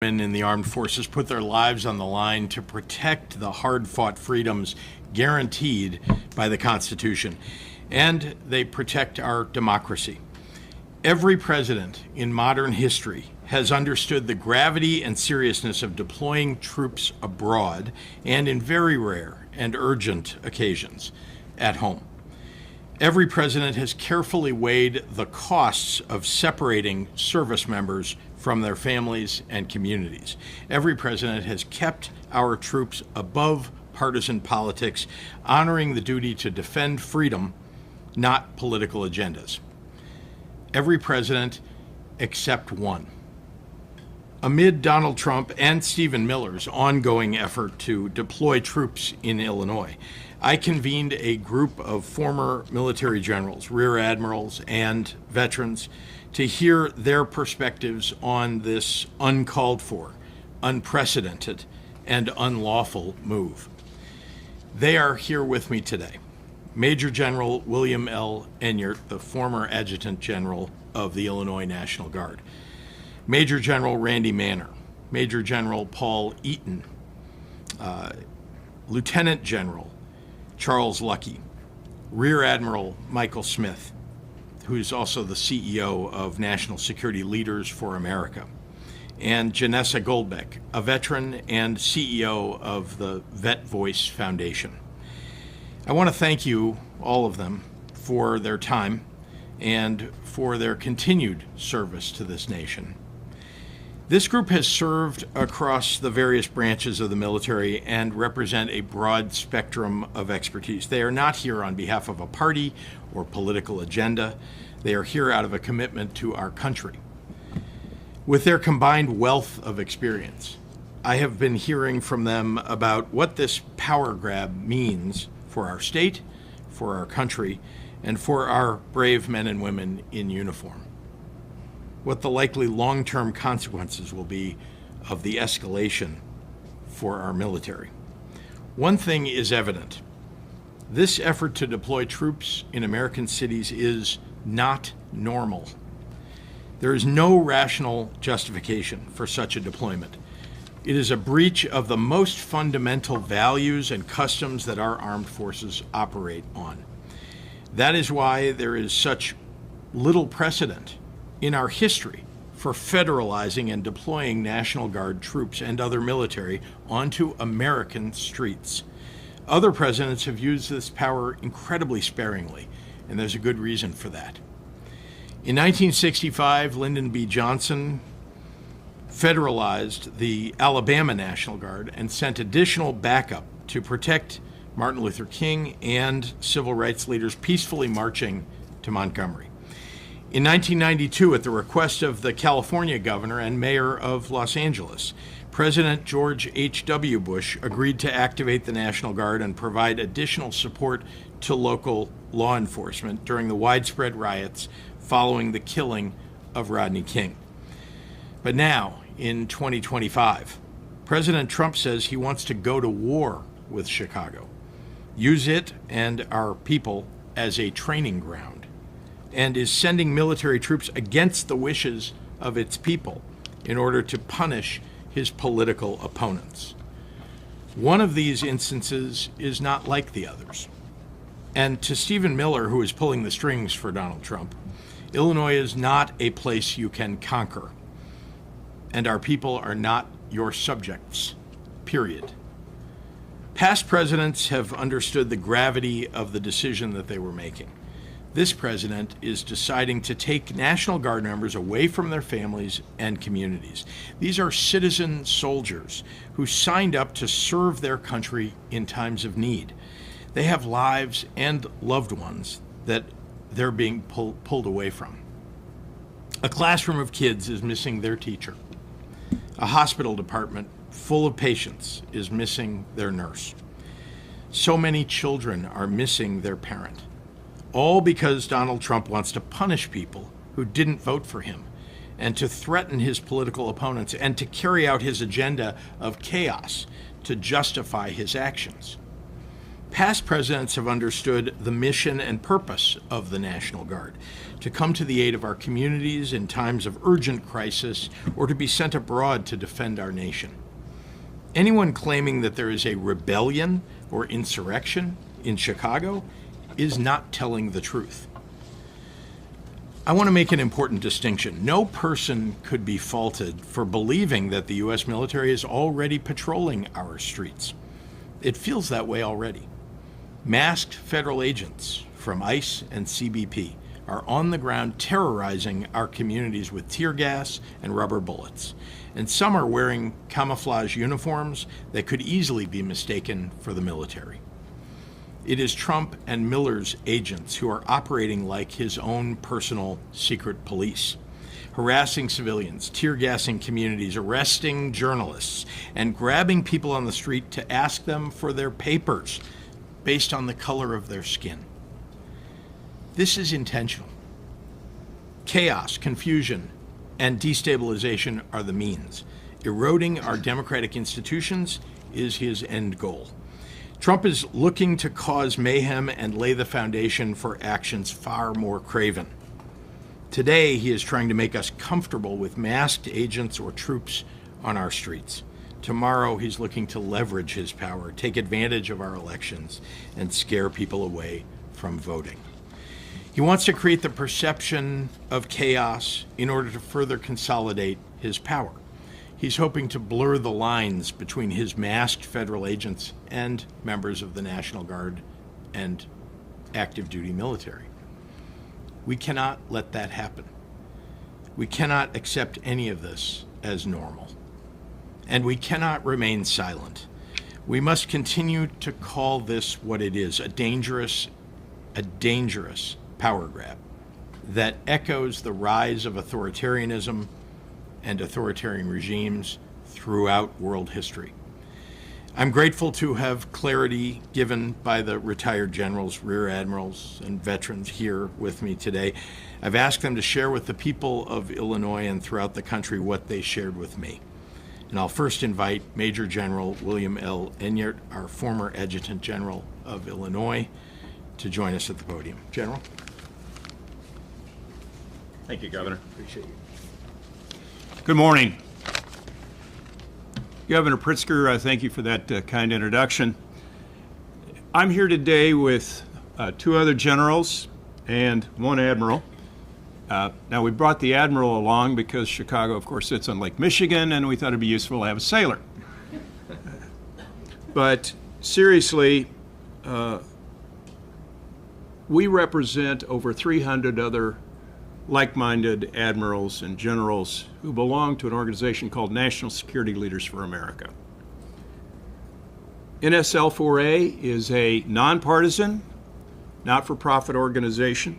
Men in the armed forces put their lives on the line to protect the hard-fought freedoms guaranteed by the Constitution, and they protect our democracy. Every president in modern history has understood the gravity and seriousness of deploying troops abroad and, in very rare and urgent occasions, at home. Every president has carefully weighed the costs of separating service members from their families and communities. Every president has kept our troops above partisan politics, honoring the duty to defend freedom, not political agendas. Every president except one. Amid Donald Trump and Stephen Miller's ongoing effort to deploy troops in Illinois, I convened a group of former military generals, rear admirals, and veterans to hear their perspectives on this uncalled for, unprecedented, and unlawful move. They are here with me today. Major General William L. Enyart, the former Adjutant General of the Illinois National Guard. Major General Randy Manner, Major General Paul Eaton, Lieutenant General Charles Luckey, Rear Admiral Michael Smith, who's also the CEO of National Security Leaders for America, and Janessa Goldbeck, a veteran and CEO of the Vet Voice Foundation. I want to thank you, all of them, for their time and for their continued service to this nation. This group has served across the various branches of the military and represent a broad spectrum of expertise. They are not here on behalf of a party or political agenda. They are here out of a commitment to our country. With their combined wealth of experience, I have been hearing from them about what this power grab means for our state, for our country, and for our brave men and women in uniform. What the likely long-term consequences will be of the escalation for our military. One thing is evident. This effort to deploy troops in American cities is not normal. There is no rational justification for such a deployment. It is a breach of the most fundamental values and customs that our armed forces operate on. That is why there is such little precedent in our history for federalizing and deploying National Guard troops and other military onto American streets. Other presidents have used this power incredibly sparingly, and there's a good reason for that. In 1965, Lyndon B. Johnson federalized the Alabama National Guard and sent additional backup to protect Martin Luther King and civil rights leaders peacefully marching to Montgomery. In 1992, at the request of the California governor and mayor of Los Angeles, President George H.W. Bush agreed to activate the National Guard and provide additional support to local law enforcement during the widespread riots following the killing of Rodney King. But now, in 2025, President Trump says he wants to go to war with Chicago, use it and our people as a training ground, and is sending military troops against the wishes of its people in order to punish his political opponents. One of these instances is not like the others. And to Stephen Miller, who is pulling the strings for Donald Trump, Illinois is not a place you can conquer, and our people are not your subjects, period. Past presidents have understood the gravity of the decision that they were making. This president is deciding to take National Guard members away from their families and communities. These are citizen soldiers who signed up to serve their country in times of need. They have lives and loved ones that they're being pulled away from. A classroom of kids is missing their teacher. A hospital department full of patients is missing their nurse. So many children are missing their parent. All because Donald Trump wants to punish people who didn't vote for him and to threaten his political opponents and to carry out his agenda of chaos to justify his actions. Past presidents have understood the mission and purpose of the National Guard, to come to the aid of our communities in times of urgent crisis or to be sent abroad to defend our nation. Anyone claiming that there is a rebellion or insurrection in Chicago is not telling the truth. I want to make an important distinction. No person could be faulted for believing that the U.S. military is already patrolling our streets. It feels that way already. Masked federal agents from ICE and CBP are on the ground terrorizing our communities with tear gas and rubber bullets. And some are wearing camouflage uniforms that could easily be mistaken for the military. It is Trump and Miller's agents who are operating like his own personal secret police, harassing civilians, tear gassing communities, arresting journalists, and grabbing people on the street to ask them for their papers based on the color of their skin. This is intentional. Chaos, confusion, and destabilization are the means. Eroding our democratic institutions is his end goal. Trump is looking to cause mayhem and lay the foundation for actions far more craven. Today, he is trying to make us comfortable with masked agents or troops on our streets. Tomorrow, he's looking to leverage his power, take advantage of our elections, and scare people away from voting. He wants to create the perception of chaos in order to further consolidate his power. He's hoping to blur the lines between his masked federal agents and members of the National Guard and active duty military. We cannot let that happen. We cannot accept any of this as normal. And we cannot remain silent. We must continue to call this what it is, a dangerous power grab that echoes the rise of authoritarianism and authoritarian regimes throughout world history. I'm grateful to have clarity given by the retired generals, rear admirals, and veterans here with me today. I've asked them to share with the people of Illinois and throughout the country what they shared with me. And I'll first invite Major General William L. Enyart, our former Adjutant General of Illinois, to join us at the podium. General. Thank you, Governor. Appreciate you. Good morning. Governor Pritzker, thank you for that kind introduction. I'm here today with two other generals and one admiral. Now, we brought the admiral along because Chicago, of course, sits on Lake Michigan, and we thought it'd be useful to have a sailor. But seriously, we represent over 300 other like-minded admirals and generals who belong to an organization called National Security Leaders for America. NSL4A is a nonpartisan, not-for-profit organization,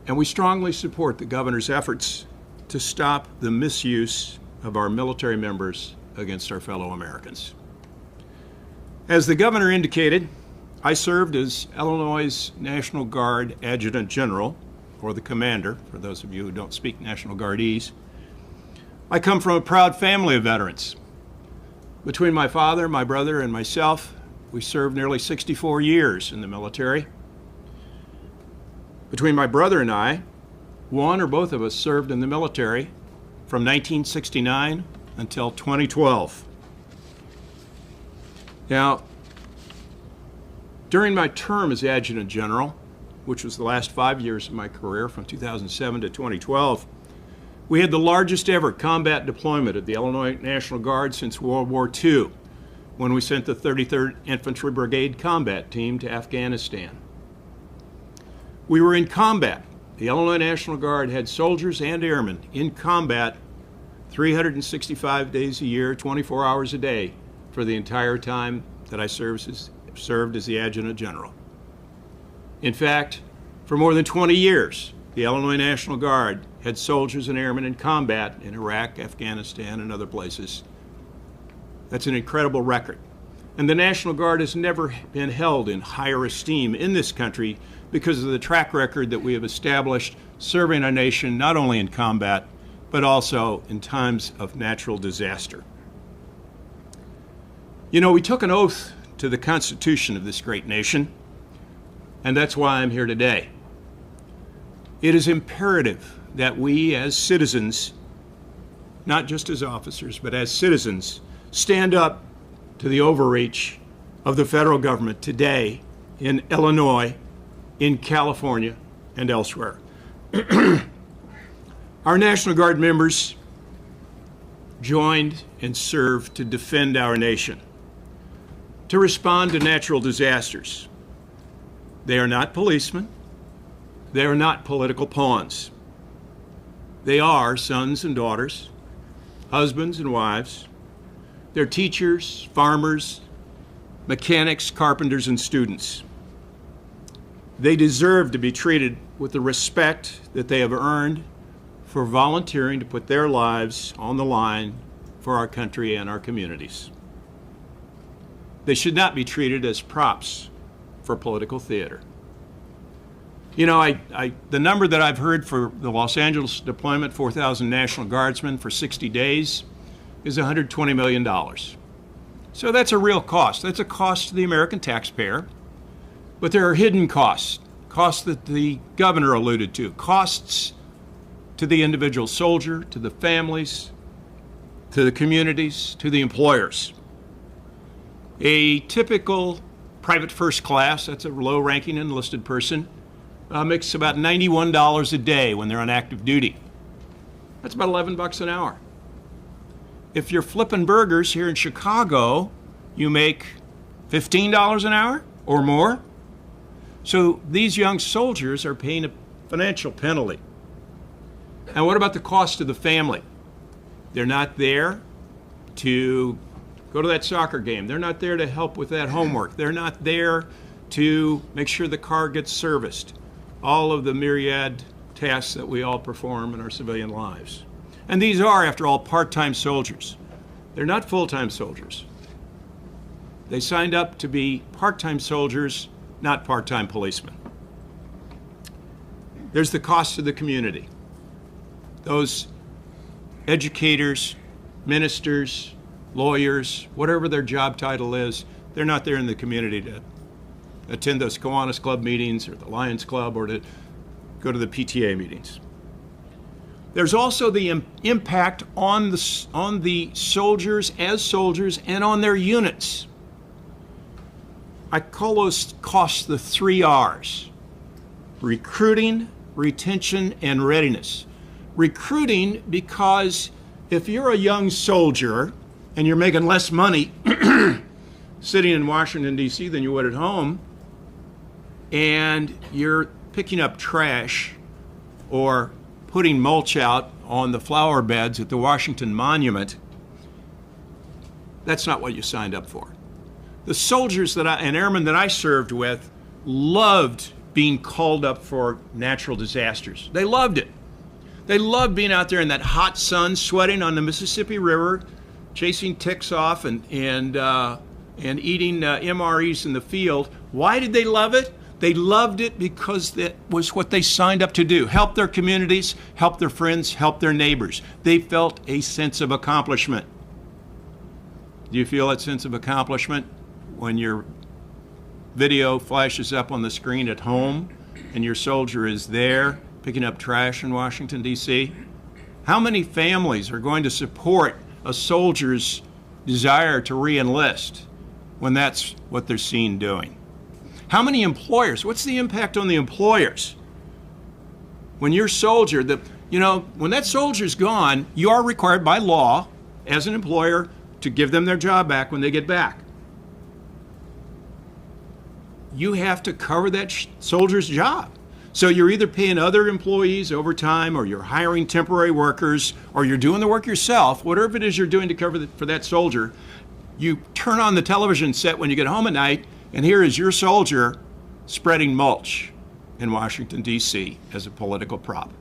and we strongly support the governor's efforts to stop the misuse of our military members against our fellow Americans. As the governor indicated, I served as Illinois' National Guard Adjutant General, or the commander, for those of you who don't speak National Guardese. I come from a proud family of veterans. Between my father, my brother, and myself, we served nearly 64 years in the military. Between my brother and I, one or both of us served in the military from 1969 until 2012. Now, during my term as Adjutant General, which was the last 5 years of my career from 2007 to 2012, we had the largest ever combat deployment of the Illinois National Guard since World War II, when we sent the 33rd Infantry Brigade Combat Team to Afghanistan. We were in combat. The Illinois National Guard had soldiers and airmen in combat 365 days a year, 24 hours a day, for the entire time that I served as the Adjutant General. In fact, for more than 20 years, the Illinois National Guard had soldiers and airmen in combat in Iraq, Afghanistan, and other places. That's an incredible record. And the National Guard has never been held in higher esteem in this country because of the track record that we have established serving our nation not only in combat, but also in times of natural disaster. You know, we took an oath to the Constitution of this great nation, and that's why I'm here today. It is imperative that we as citizens, not just as officers, but as citizens, stand up to the overreach of the federal government today in Illinois, in California, and elsewhere. Our National Guard members joined and served to defend our nation, to respond to natural disasters. They are not policemen. They are not political pawns. They are sons and daughters, husbands and wives. They're teachers, farmers, mechanics, carpenters, and students. They deserve to be treated with the respect that they have earned for volunteering to put their lives on the line for our country and our communities. They should not be treated as props for political theater. You know, the number that I've heard for the Los Angeles deployment, 4,000 National Guardsmen for 60 days, is $120 million. So that's a real cost. That's a cost to the American taxpayer. But there are hidden costs, costs that the governor alluded to, costs to the individual soldier, to the families, to the communities, to the employers. A typical private first class, that's a low-ranking enlisted person, makes about $91 a day when they're on active duty. That's about $11 an hour. If you're flipping burgers here in Chicago, you make $15 an hour or more. So these young soldiers are paying a financial penalty. And what about the cost to the family? They're not there to go to that soccer game. They're not there to help with that homework. They're not there to make sure the car gets serviced. All of the myriad tasks that we all perform in our civilian lives. And these are, after all, part-time soldiers. They're not full-time soldiers. They signed up to be part-time soldiers, not part-time policemen. There's the cost to the community. Those educators, ministers, lawyers, whatever their job title is, they're not there in the community to attend those Kiwanis Club meetings or the Lions Club or to go to the PTA meetings. There's also the impact on the soldiers as soldiers and on their units. I call those costs the 3 R's: recruiting, retention, and readiness. Recruiting, because if you're a young soldier and you're making less money sitting in Washington, D.C. than you would at home, and you're picking up trash or putting mulch out on the flower beds at the Washington Monument, that's not what you signed up for. The soldiers and airmen that I served with loved being called up for natural disasters. They loved it. They loved being out there in that hot sun, sweating on the Mississippi River, chasing ticks off and eating MREs in the field. Why did they love it? They loved it because that was what they signed up to do. Help their communities, help their friends, help their neighbors. They felt a sense of accomplishment. Do you feel that sense of accomplishment when your video flashes up on the screen at home and your soldier is there picking up trash in Washington, D.C.? How many families are going to support a soldier's desire to re-enlist when that's what they're seen doing? How many employers? What's the impact on the employers? When your soldier, when that soldier's gone, you are required by law as an employer to give them their job back when they get back. You have to cover that soldier's job. So you're either paying other employees overtime, or you're hiring temporary workers, or you're doing the work yourself. Whatever it is you're doing to cover for that soldier, you turn on the television set when you get home at night, and here is your soldier spreading mulch in Washington, D.C. as a political prop.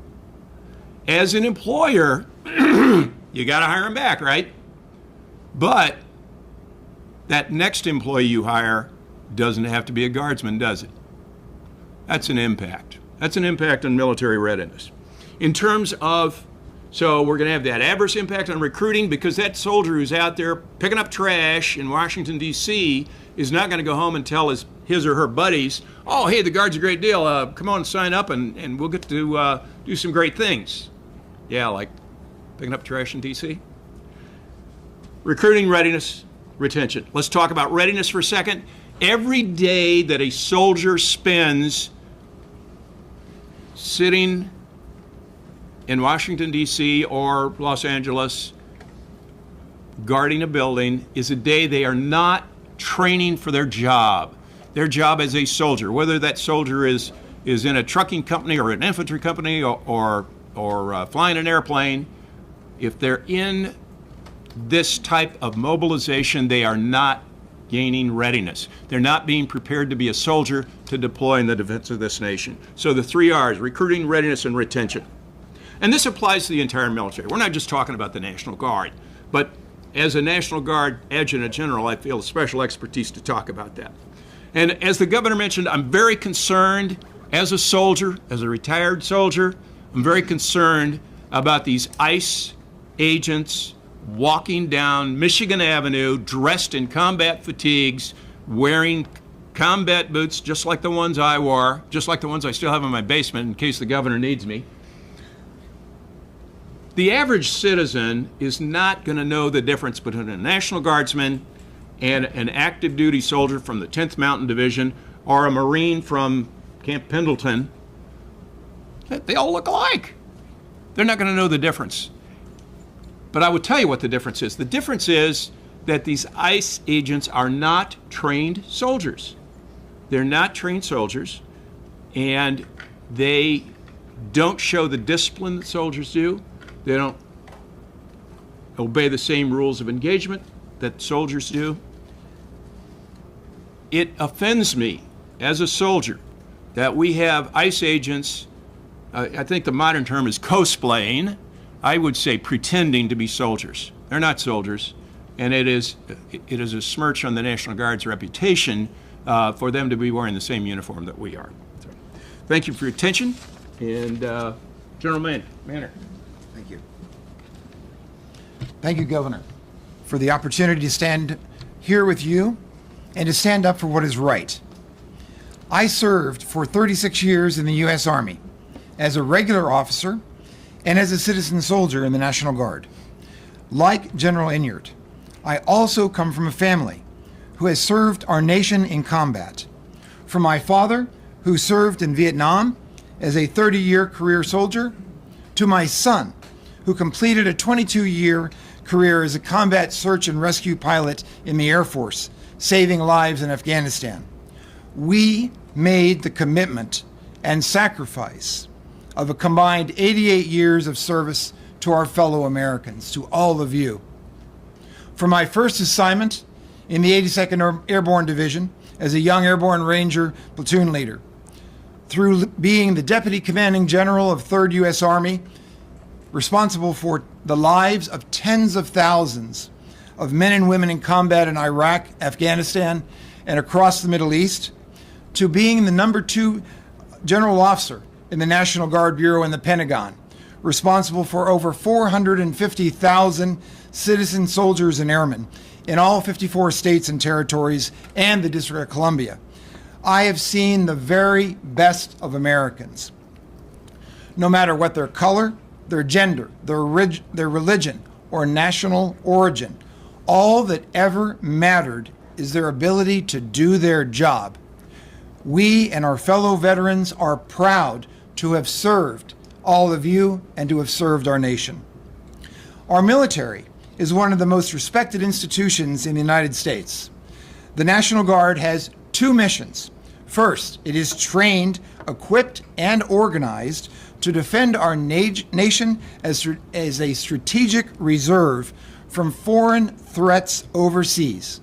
As an employer, you got to hire him back, right? But that next employee you hire doesn't have to be a guardsman, does it? That's an impact. That's an impact on military readiness. In terms of So we're going to have that adverse impact on recruiting because that soldier who's out there picking up trash in Washington, D.C. is not going to go home and tell his or her buddies, oh, hey, the Guard's a great deal. Come on and sign up and we'll get to do some great things. Yeah, like picking up trash in D.C. Recruiting, readiness, retention. Let's talk about readiness for a second. Every day that a soldier spends sitting in Washington, D.C. or Los Angeles guarding a building is a day they are not training for their job as a soldier, whether that soldier is in a trucking company or an infantry company or flying an airplane. If they're in this type of mobilization, they are not gaining readiness. They're not being prepared to be a soldier to deploy in the defense of this nation. So the 3 R's, recruiting, readiness, and retention. And this applies to the entire military. We're not just talking about the National Guard, but as a National Guard Adjutant General, I feel a special expertise to talk about that. And as the governor mentioned, I'm very concerned as a soldier, as a retired soldier, I'm very concerned about these ICE agents walking down Michigan Avenue dressed in combat fatigues, wearing combat boots just like the ones I wore, just like the ones I still have in my basement in case the governor needs me. The average citizen is not going to know the difference between a National Guardsman and an active duty soldier from the 10th Mountain Division or a Marine from Camp Pendleton. They all look alike. They're not going to know the difference. But I will tell you what the difference is. The difference is that these ICE agents are not trained soldiers. They're not trained soldiers, and they don't show the discipline that soldiers do. They don't obey the same rules of engagement that soldiers do. It offends me as a soldier that we have ICE agents, I think the modern term is cosplaying, I would say pretending to be soldiers. They're not soldiers, and it is a smirch on the National Guard's reputation for them to be wearing the same uniform that we are. So, thank you for your attention, and General Manner. Thank you. Thank you, Governor, for the opportunity to stand here with you and to stand up for what is right. I served for 36 years in the U.S. Army as a regular officer and as a citizen soldier in the National Guard. Like General Enyart, I also come from a family who has served our nation in combat. From my father, who served in Vietnam as a 30-year career soldier, to my son, who completed a 22-year career as a combat search and rescue pilot in the Air Force, saving lives in Afghanistan. We made the commitment and sacrifice of a combined 88 years of service to our fellow Americans, to all of you. For my first assignment in the 82nd Airborne Division as a young Airborne Ranger platoon leader, through being the Deputy Commanding General of 3rd U.S. Army, responsible for the lives of tens of thousands of men and women in combat in Iraq, Afghanistan, and across the Middle East, to being the number 2 general officer in the National Guard Bureau in the Pentagon, responsible for over 450,000 citizen soldiers and airmen in all 54 states and territories and the District of Columbia. I have seen the very best of Americans. No matter what their color, their gender, their religion, or national origin, all that ever mattered is their ability to do their job. We and our fellow veterans are proud to have served all of you and to have served our nation. Our military is one of the most respected institutions in the United States. The National Guard has 2 missions. First, it is trained, equipped, and organized to defend our nation as a strategic reserve from foreign threats overseas.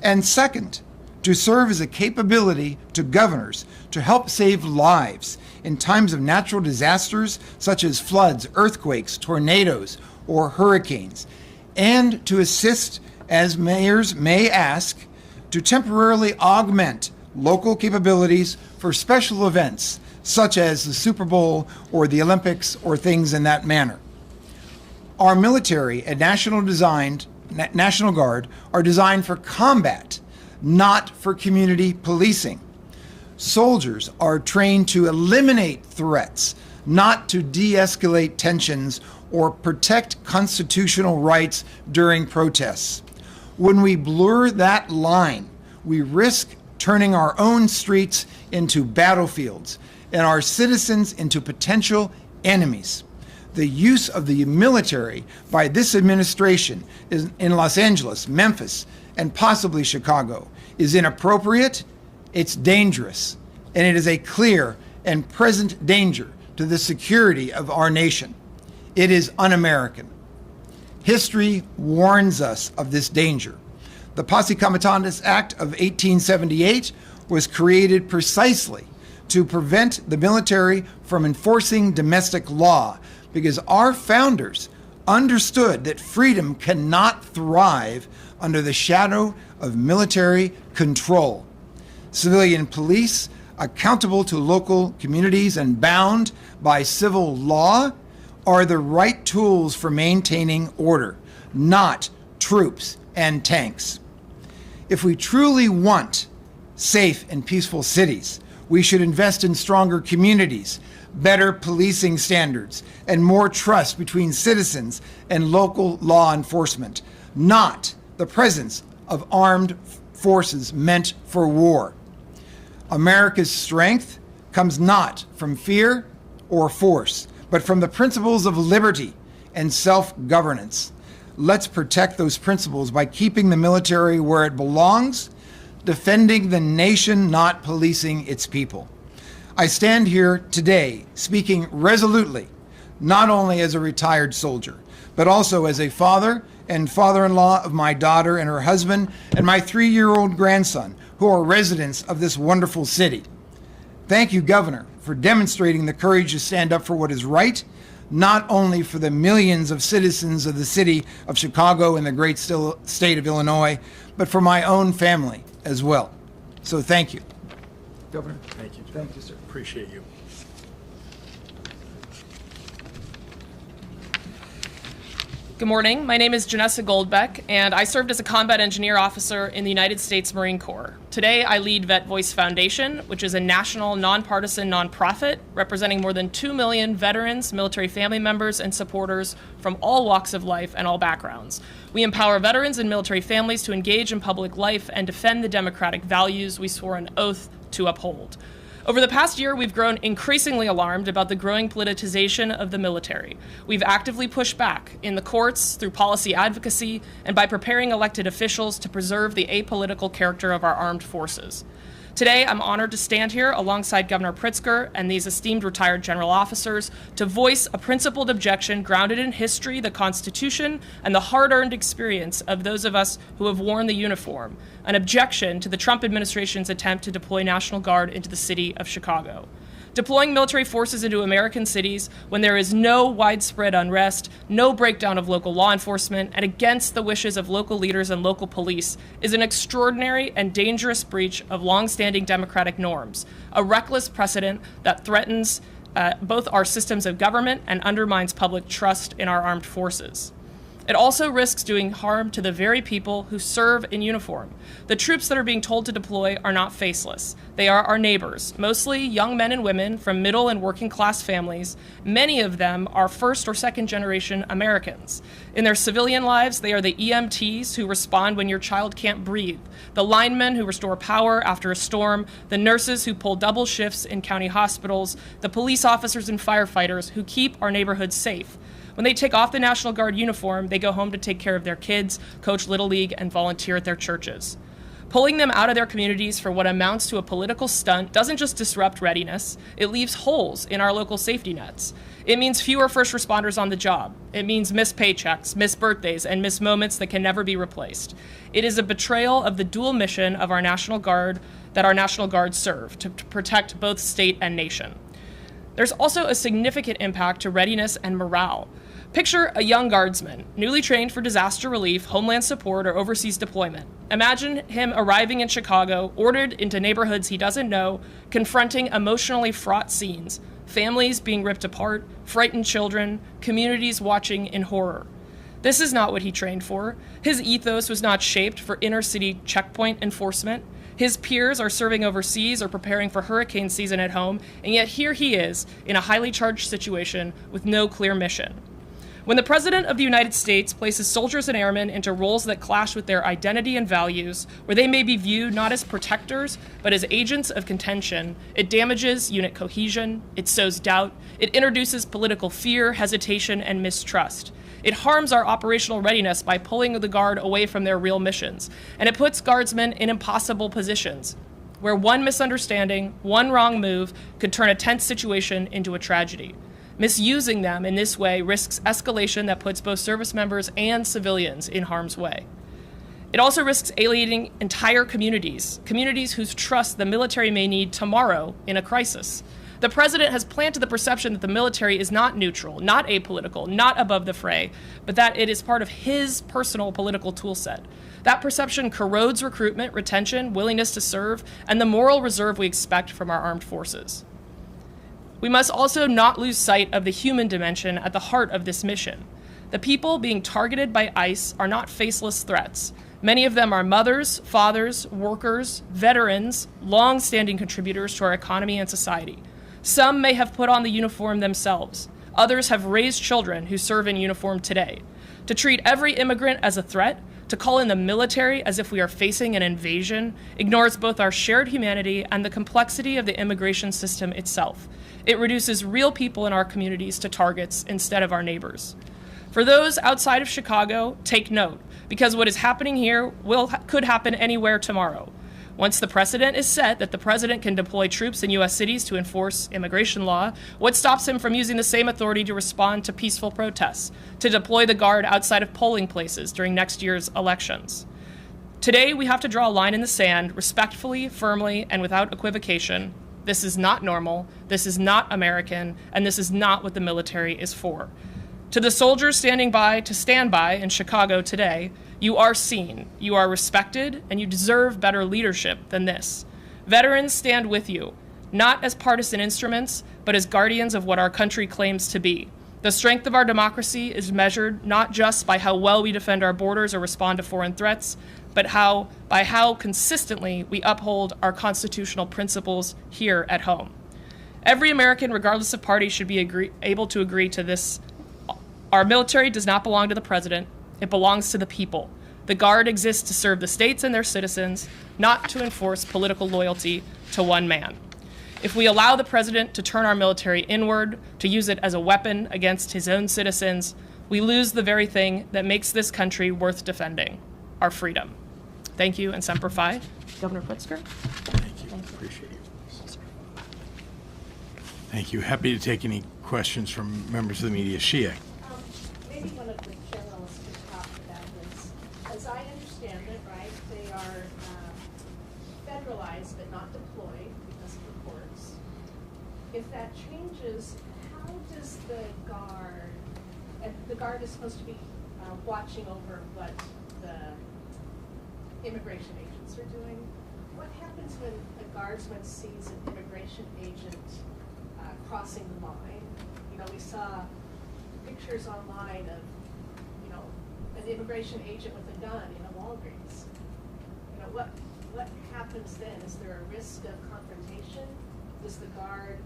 And second, to serve as a capability to governors to help save lives in times of natural disasters such as floods, earthquakes, tornadoes, or hurricanes, and to assist, as mayors may ask, to temporarily augment local capabilities for special events such as the Super Bowl or the Olympics or things in that manner. Our military and National Guard are designed for combat, not for community policing. Soldiers are trained to eliminate threats, not to de-escalate tensions or protect constitutional rights during protests. When we blur that line, we risk turning our own streets into battlefields and our citizens into potential enemies. The use of the military by this administration in Los Angeles, Memphis, and possibly Chicago is inappropriate, it's dangerous, and it is a clear and present danger to the security of our nation. It is un-American. History warns us of this danger. The Posse Comitatus Act of 1878 was created precisely to prevent the military from enforcing domestic law, because our founders understood that freedom cannot thrive under the shadow of military control. Civilian police, accountable to local communities and bound by civil law, are the right tools for maintaining order, not troops and tanks. If we truly want safe and peaceful cities, we should invest in stronger communities, better policing standards, and more trust between citizens and local law enforcement, not the presence of armed forces meant for war. America's strength comes not from fear or force, but from the principles of liberty and self-governance. Let's protect those principles by keeping the military where it belongs, defending the nation, not policing its people. I stand here today speaking resolutely, not only as a retired soldier, but also as a father and father-in-law of my daughter and her husband and my 3-year-old grandson, who are residents of this wonderful city. Thank you, Governor, for demonstrating the courage to stand up for what is right, not only for the millions of citizens of the city of Chicago and the great state of Illinois, but for my own family as well. So thank you. Governor. Thank you, Jim. Thank you, sir. Appreciate you. Good morning. My name is Janessa Goldbeck, and I served as a combat engineer officer in the United States Marine Corps. Today, I lead Vet Voice Foundation, which is a national, nonpartisan nonprofit representing more than 2 million veterans, military family members, and supporters from all walks of life and all backgrounds. We empower veterans and military families to engage in public life and defend the democratic values we swore an oath to uphold. Over the past year, we've grown increasingly alarmed about the growing politicization of the military. We've actively pushed back in the courts, through policy advocacy, and by preparing elected officials to preserve the apolitical character of our armed forces. Today, I'm honored to stand here alongside Governor Pritzker and these esteemed retired general officers to voice a principled objection grounded in history, the Constitution, and the hard-earned experience of those of us who have worn the uniform, an objection to the Trump administration's attempt to deploy National Guard into the city of Chicago. Deploying military forces into American cities when there is no widespread unrest, no breakdown of local law enforcement, and against the wishes of local leaders and local police is an extraordinary and dangerous breach of long-standing democratic norms, a reckless precedent that threatens both our systems of government and undermines public trust in our armed forces. It also risks doing harm to the very people who serve in uniform. The troops that are being told to deploy are not faceless. They are our neighbors, mostly young men and women from middle and working class families. Many of them are first or second generation Americans. In their civilian lives, they are the EMTs who respond when your child can't breathe, the linemen who restore power after a storm, the nurses who pull double shifts in county hospitals, the police officers and firefighters who keep our neighborhoods safe. When they take off the National Guard uniform, they go home to take care of their kids, coach Little League, and volunteer at their churches. Pulling them out of their communities for what amounts to a political stunt doesn't just disrupt readiness, it leaves holes in our local safety nets. It means fewer first responders on the job. It means missed paychecks, missed birthdays, and missed moments that can never be replaced. It is a betrayal of the dual mission of our National Guard that our National Guard serve, to protect both state and nation. There's also a significant impact to readiness and morale. Picture a young guardsman, newly trained for disaster relief, homeland support, or overseas deployment. Imagine him arriving in Chicago, ordered into neighborhoods he doesn't know, confronting emotionally fraught scenes, families being ripped apart, frightened children, communities watching in horror. This is not what he trained for. His ethos was not shaped for inner-city checkpoint enforcement. His peers are serving overseas or preparing for hurricane season at home, and yet here he is in a highly charged situation with no clear mission. When the President of the United States places soldiers and airmen into roles that clash with their identity and values, where they may be viewed not as protectors, but as agents of contention, it damages unit cohesion, it sows doubt, it introduces political fear, hesitation, and mistrust. It harms our operational readiness by pulling the Guard away from their real missions, and it puts Guardsmen in impossible positions, where one misunderstanding, one wrong move could turn a tense situation into a tragedy. Misusing them in this way risks escalation that puts both service members and civilians in harm's way. It also risks alienating entire communities, communities whose trust the military may need tomorrow in a crisis. The President has planted the perception that the military is not neutral, not apolitical, not above the fray, but that it is part of his personal political toolset. That perception corrodes recruitment, retention, willingness to serve, and the moral reserve we expect from our armed forces. We must also not lose sight of the human dimension at the heart of this mission. The people being targeted by ICE are not faceless threats. Many of them are mothers, fathers, workers, veterans, long-standing contributors to our economy and society. Some may have put on the uniform themselves. Others have raised children who serve in uniform today. To treat every immigrant as a threat, to call in the military as if we are facing an invasion, ignores both our shared humanity and the complexity of the immigration system itself. It reduces real people in our communities to targets instead of our neighbors. For those outside of Chicago, take note, because what is happening here could happen anywhere tomorrow. Once the precedent is set that the President can deploy troops in U.S. cities to enforce immigration law, what stops him from using the same authority to respond to peaceful protests, to deploy the Guard outside of polling places during next year's elections? Today, we have to draw a line in the sand, respectfully, firmly, and without equivocation. This is not normal, this is not American, and this is not what the military is for. To the soldiers standing by to stand by in Chicago today, you are seen, you are respected, and you deserve better leadership than this. Veterans stand with you, not as partisan instruments, but as guardians of what our country claims to be. The strength of our democracy is measured not just by how well we defend our borders or respond to foreign threats, but by how consistently we uphold our constitutional principles here at home. Every American, regardless of party, should be able to agree to this. Our military does not belong to the President. It belongs to the people. The Guard exists to serve the states and their citizens, not to enforce political loyalty to one man. If we allow the President to turn our military inward, to use it as a weapon against his own citizens, we lose the very thing that makes this country worth defending, our freedom. Thank you, and Semper Fi. Governor Pritzker. Thank you. Appreciate you. Thank you. Happy to take any questions from members of the media. Shia. Maybe one of the generals could talk about this. As I understand it, right, they are federalized but not deployed because of the courts. If that changes, how does the Guard is supposed to be watching over what the immigration agents are doing. What happens when a Guardsman sees an immigration agent crossing the line? You know, we saw pictures online of, you know, an immigration agent with a gun in a Walgreens. You know, what happens then? Is there a risk of confrontation? Does the Guard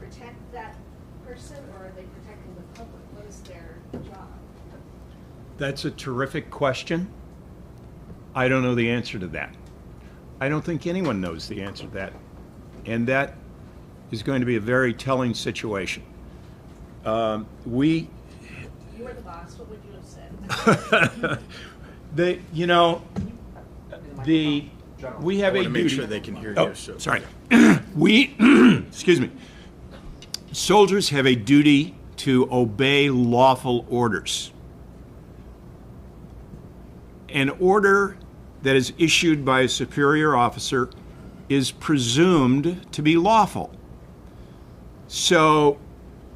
protect that person, or are they protecting the public? What is their job? That's a terrific question. I don't know the answer to that. I don't think anyone knows the answer to that. And that is going to be a very telling situation. You were the boss, what would you have said? We have I a want to make duty. sure they can hear Oh, you. So. sorry. Excuse me. Soldiers have a duty to obey lawful orders. An order that is issued by a superior officer is presumed to be lawful. So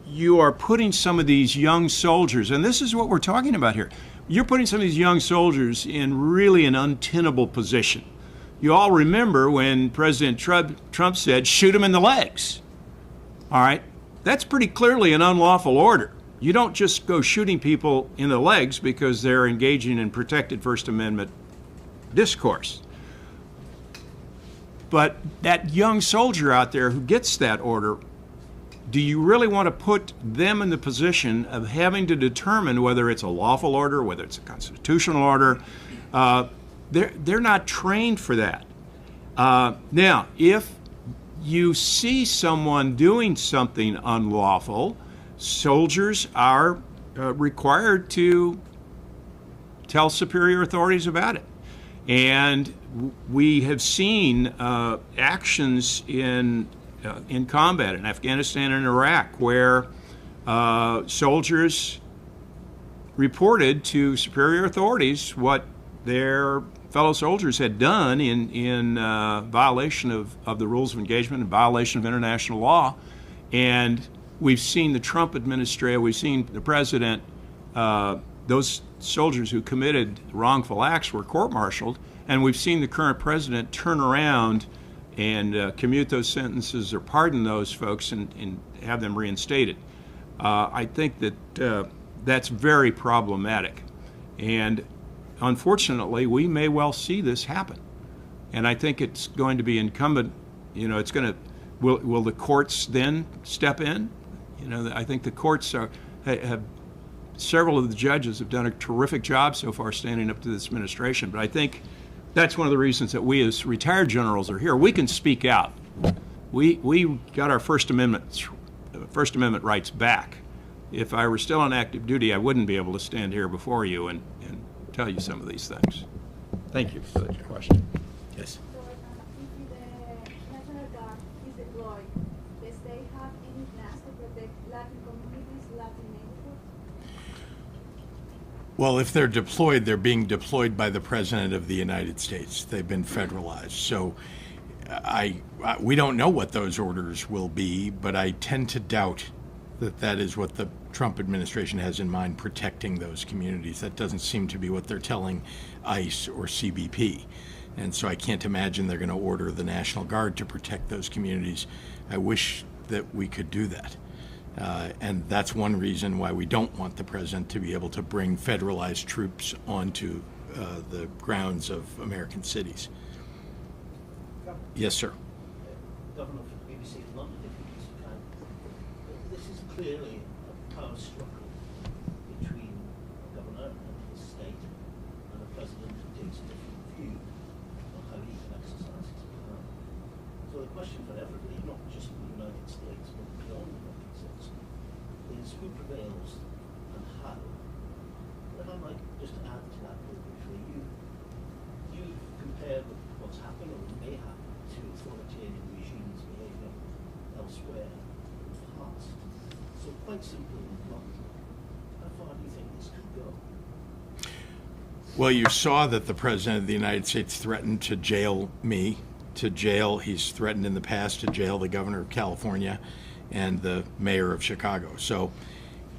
you are putting some of these young soldiers, and this is what we're talking about here, you're putting some of these young soldiers in really an untenable position. You all remember when President Trump said, shoot him in the legs. All right? that's pretty clearly an unlawful order. You don't just go shooting people in the legs because they're engaging in protected First Amendment discourse. But that young soldier out there who gets that order, do you really want to put them in the position of having to determine whether it's a lawful order, whether it's a constitutional order? They're not trained for that. Now, if you see someone doing something unlawful, soldiers are required to tell superior authorities about it. And we have seen actions in combat in Afghanistan and Iraq where soldiers reported to superior authorities what their fellow soldiers had done in violation of the rules of engagement and violation of international law. And we've seen the Trump administration, we've seen the president, those soldiers who committed wrongful acts were court-martialed, and we've seen the current president turn around and commute those sentences or pardon those folks and have them reinstated. I think that that's very problematic. And unfortunately, we may well see this happen. And I think it's going to be incumbent, it's going to, will the courts then step in? I think the courts have, several of the judges have done a terrific job so far standing up to this administration. But I think that's one of the reasons that we as retired generals are here. We can speak out. We got our First Amendment rights back. If I were still on active duty, I wouldn't be able to stand here before you and tell you some of these things. Thank you for that question. Yes. So, if the National Guard is deployed, does they have any plans to protect Latin communities, Latin neighborhoods? Well, if they're deployed, they're being deployed by the President of the United States. They've been federalized. So we don't know what those orders will be, but I tend to doubt that is what the Trump administration has in mind, protecting those communities. That doesn't seem to be what they're telling ICE or CBP. And so I can't imagine they're going to order the National Guard to protect those communities. I wish that we could do that. And that's one reason why we don't want the president to be able to bring federalized troops onto the grounds of American cities. Yes, sir. Governor from BBC in London, if you can. This is clearly a power struggle between the governor and his state and a president who takes a different view of how he can exercise his power. So the question for everybody, not just in the United States, but beyond the United States, is who prevails and how. But if I might just add to that very briefly, you compare what's happened or may happen to authoritarian regimes behaving elsewhere in the past. So quite simply and bluntly, how far do you think this could go? Well, you saw that the President of the United States threatened to jail me, he's threatened in the past to jail the governor of California and the mayor of Chicago. So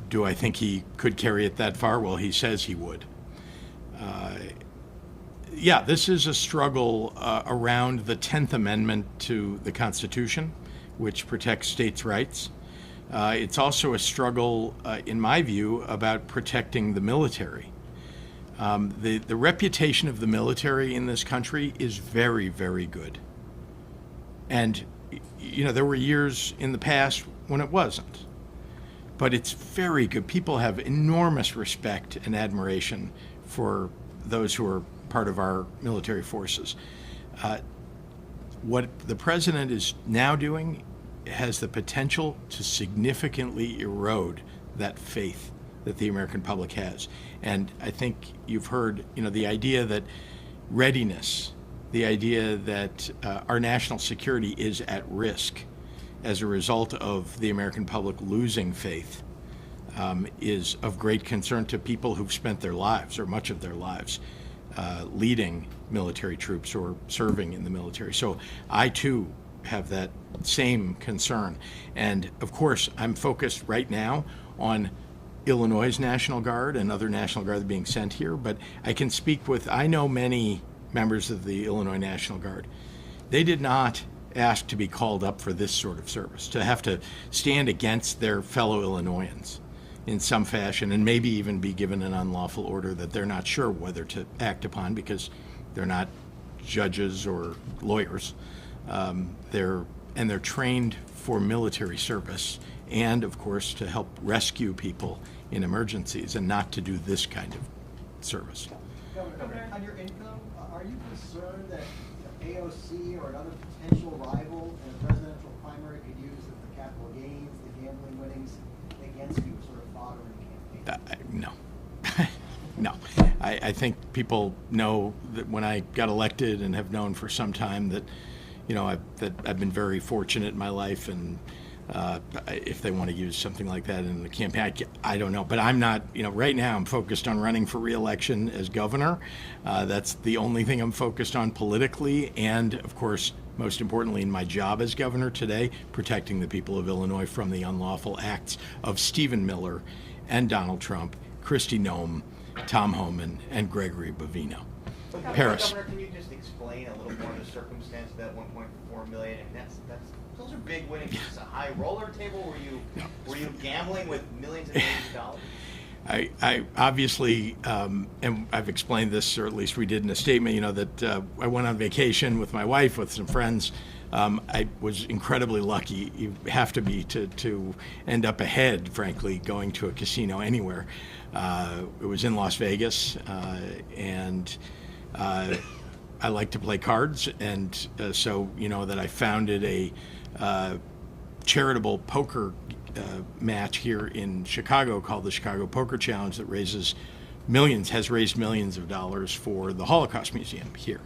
do I think he could carry it that far? Well, he says he would. Yeah, this is a struggle around the 10th Amendment to the Constitution, which protects states' rights. It's also a struggle, in my view, about protecting the military. The reputation of the military in this country is very, very good. And, there were years in the past when it wasn't. But it's very good. People have enormous respect and admiration for those who are part of our military forces. What the president is now doing has the potential to significantly erode that faith that the American public has. And I think you've heard, the idea that readiness, the idea that our national security is at risk as a result of the American public losing faith is of great concern to people who've spent their lives, or much of their lives, leading military troops or serving in the military. So I too have that same concern. And of course, I'm focused right now on Illinois' National Guard and other National Guard that are being sent here, but I know many members of the Illinois National Guard. They did not asked to be called up for this sort of service, to have to stand against their fellow Illinoisans in some fashion, and maybe even be given an unlawful order that they're not sure whether to act upon because they're not judges or lawyers. They're trained for military service and, of course, to help rescue people in emergencies and not to do this kind of service. Governor, on your income, are you concerned that AOC or another potential rival in a presidential primary could use the capital gains, the gambling winnings against you, sort of fodder in the campaign? No. No. I think people know that when I got elected, and have known for some time, that I've been very fortunate in my life, and if they want to use something like that in the campaign, I don't know. But I'm not, right now I'm focused on running for re-election as governor. That's the only thing I'm focused on politically, and of course, most importantly in my job as governor today, protecting the people of Illinois from the unlawful acts of Stephen Miller and Donald Trump, Kristi Noem, Tom Homan, and Gregory Bovino. Paris. Governor, can you just explain a little more of the circumstance of that 1.4 million? And those are big winnings. Is this a high roller table? Were you gambling with millions and millions of dollars? I obviously, and I've explained this, or at least we did in a statement, that I went on vacation with my wife, with some friends. I was incredibly lucky. You have to be to end up ahead, frankly, going to a casino anywhere. It was in Las Vegas, and I like to play cards, and so that I founded a charitable poker match here in Chicago called the Chicago Poker Challenge that has raised millions of dollars for the Holocaust Museum here.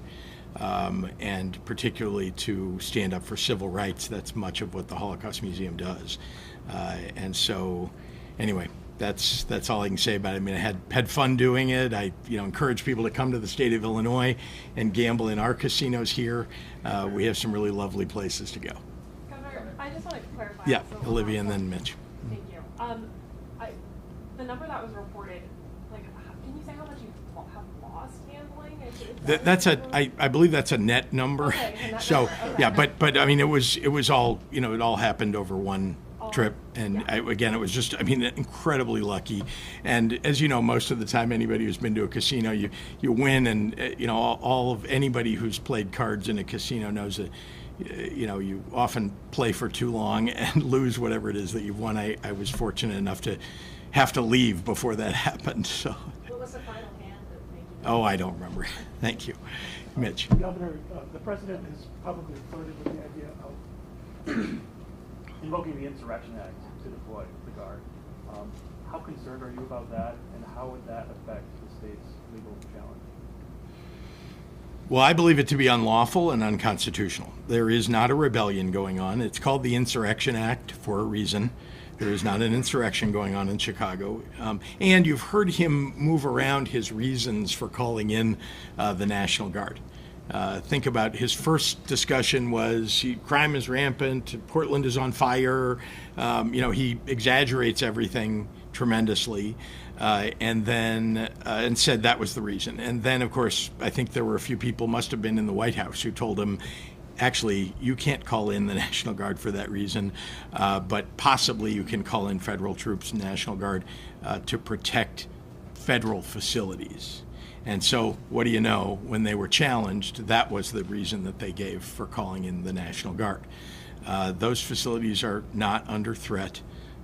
And particularly to stand up for civil rights. That's much of what the Holocaust Museum does. And so, anyway, that's all I can say about it. I mean, I had fun doing it. I encourage people to come to the state of Illinois and gamble in our casinos here. We have some really lovely places to go. Governor, I just want to clarify. Yeah, so, Olivia and then Mitch. Thank you. The number that was reported, can you say how much you have lost gambling? I believe that's a net number. Okay, So number. Okay. yeah, but I mean it was all it all happened over one trip, and yeah. Again, it was just incredibly lucky. And as you know, most of the time anybody who's been to a casino, you win, and all of anybody who's played cards in a casino knows that you often play for too long and lose whatever it is that you've won. I was fortunate enough to have to leave before that happened. So. What was the final hand that made you? Oh, I don't remember. Thank you, Mitch. Governor, the president has publicly flirted with the idea of invoking the Insurrection Act to deploy the Guard. How concerned are you about that, and how would that affect the state's legal challenge? Well, I believe it to be unlawful and unconstitutional. There is not a rebellion going on. It's called the Insurrection Act for a reason. There is not an insurrection going on in Chicago. And you've heard him move around his reasons for calling in the National Guard. Think about his first discussion was crime is rampant, Portland is on fire. He exaggerates everything tremendously, and said that was the reason. And then, of course, I think there were a few people, must have been in the White House, who told him, actually, you can't call in the National Guard for that reason, but possibly you can call in federal troops and National Guard to protect federal facilities. And so, what do you know, when they were challenged, that was the reason that they gave for calling in the National Guard. Those facilities are not under threat.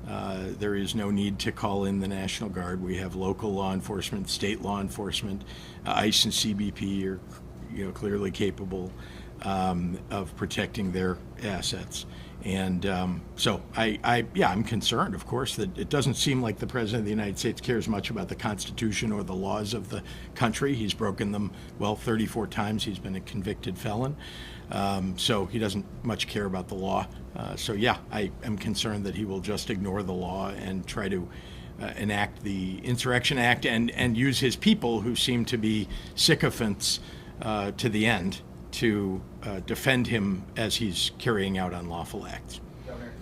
There is no need to call in the National Guard. We have local law enforcement, state law enforcement, ICE and CBP are clearly capable of protecting their assets. And so I'm concerned, of course, that it doesn't seem like the President of the United States cares much about the Constitution or the laws of the country. He's broken them, 34 times. He's been a convicted felon. So he doesn't much care about the law. I am concerned that he will just ignore the law and try to enact the Insurrection Act and use his people, who seem to be sycophants to the end, to defend him as he's carrying out unlawful acts.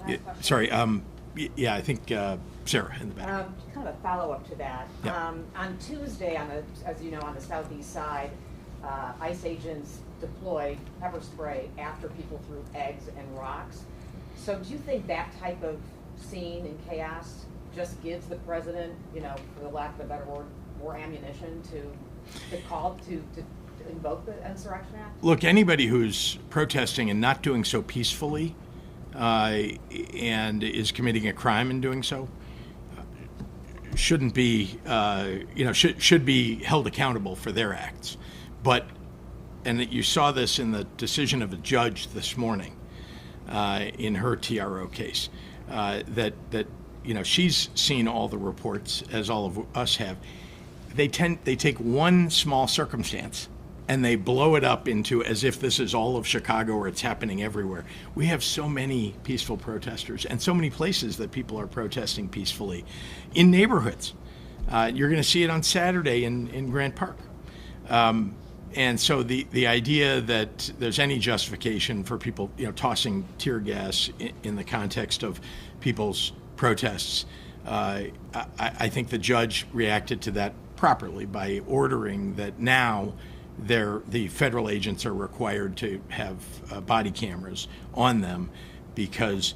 I think Sarah in the back. Kind of a follow-up to that. Yeah. On Tuesday, as you know, on the southeast side, ICE agents deployed pepper spray after people threw eggs and rocks. So do you think that type of scene and chaos just gives the president, you know, for the lack of a better word, more ammunition to call to invoke the Insurrection Act? Look, anybody who's protesting and not doing so peacefully and is committing a crime in doing so shouldn't be, should be held accountable for their acts. But, and that you saw this in the decision of a judge this morning in her TRO case, that she's seen all the reports, as all of us have. They take one small circumstance and they blow it up into as if this is all of Chicago or it's happening everywhere. We have so many peaceful protesters and so many places that people are protesting peacefully in neighborhoods. You're going to see it on Saturday in Grant Park. And so the idea that there's any justification for people, tossing tear gas in the context of people's protests, I think the judge reacted to that properly by ordering that now the federal agents are required to have body cameras on them because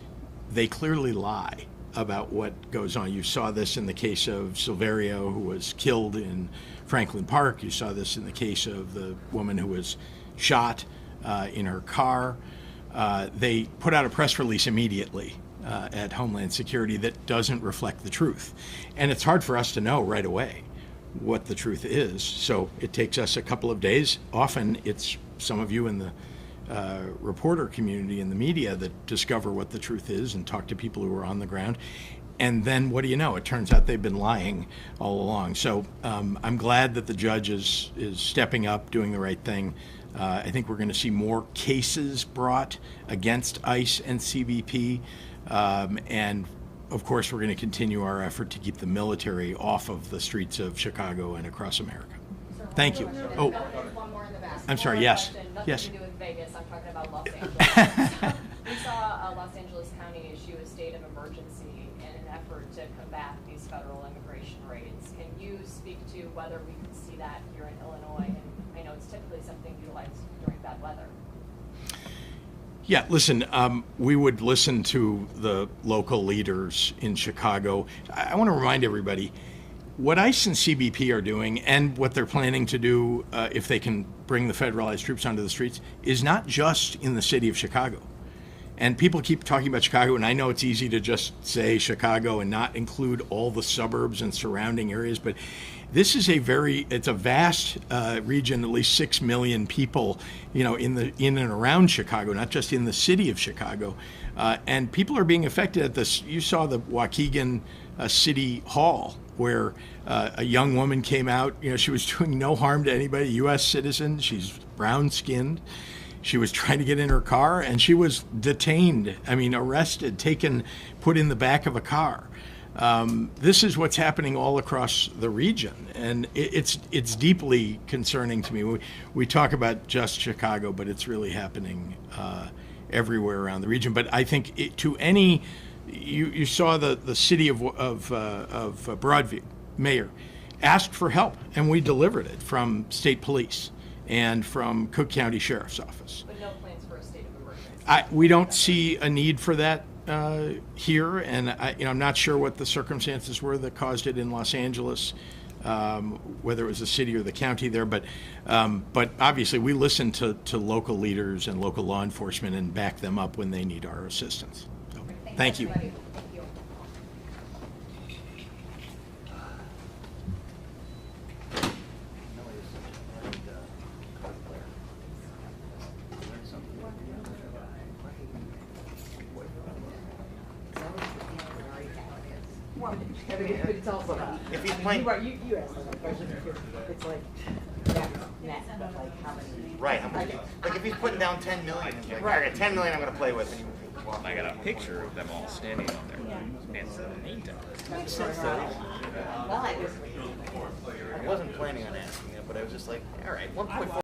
they clearly lie about what goes on. You saw this in the case of Silverio, who was killed in Franklin Park. You saw this in the case of the woman who was shot in her car. They put out a press release immediately at Homeland Security that doesn't reflect the truth. And it's hard for us to know right away what the truth is. So it takes us a couple of days. Often it's some of you in the reporter community and the media that discover what the truth is and talk to people who are on the ground. And then what do you know? It turns out they've been lying all along. So I'm glad that the judge is stepping up, doing the right thing. I think we're going to see more cases brought against ICE and CBP. And of course, we're going to continue our effort to keep the military off of the streets of Chicago and across America. Thank you. Oh, One more in the back. I'm sorry. One more Yes. question. Nothing Yes. to do with Vegas. I'm talking about Los Angeles. We saw Los Angeles County issue a state of emergency in an effort to combat these federal immigration raids. Can you speak to whether we could see that here in Illinois? And I know it's typically something utilized during bad weather. Yeah, listen, we would listen to the local leaders in Chicago. I want to remind everybody, what ICE and CBP are doing and what they're planning to do if they can bring the federalized troops onto the streets is not just in the city of Chicago. And people keep talking about Chicago, and I know it's easy to just say Chicago and not include all the suburbs and surrounding areas, but this is it's a vast region, at least 6 million people, in and around Chicago, not just in the city of Chicago. And people are being affected at this. You saw the Waukegan City Hall, where a young woman came out. She was doing no harm to anybody, U.S. citizen. She's brown-skinned. She was trying to get in her car, and she was detained, arrested, put in the back of a car. This is what's happening all across the region, and it's deeply concerning to me. We talk about just Chicago, but it's really happening everywhere around the region. But I think you saw the city of Broadview mayor asked for help, and we delivered it from state police and from Cook County Sheriff's Office. But no plans for a state of emergency. We don't see a need for that here, and I'm not sure what the circumstances were that caused it in Los Angeles, whether it was the city or the county there. But obviously, we listen to local leaders and local law enforcement and back them up when they need our assistance. So, thank you. Thank you. It's also, If he's playing, you asked that question. It's like, net, but like how many? right, like if he's putting down 10 million, he's like, I got 10 million I'm going to play with. And I got a picture of them all standing on there. And named them. Well, I wasn't planning on asking it, but I was just like, all right, 1.4.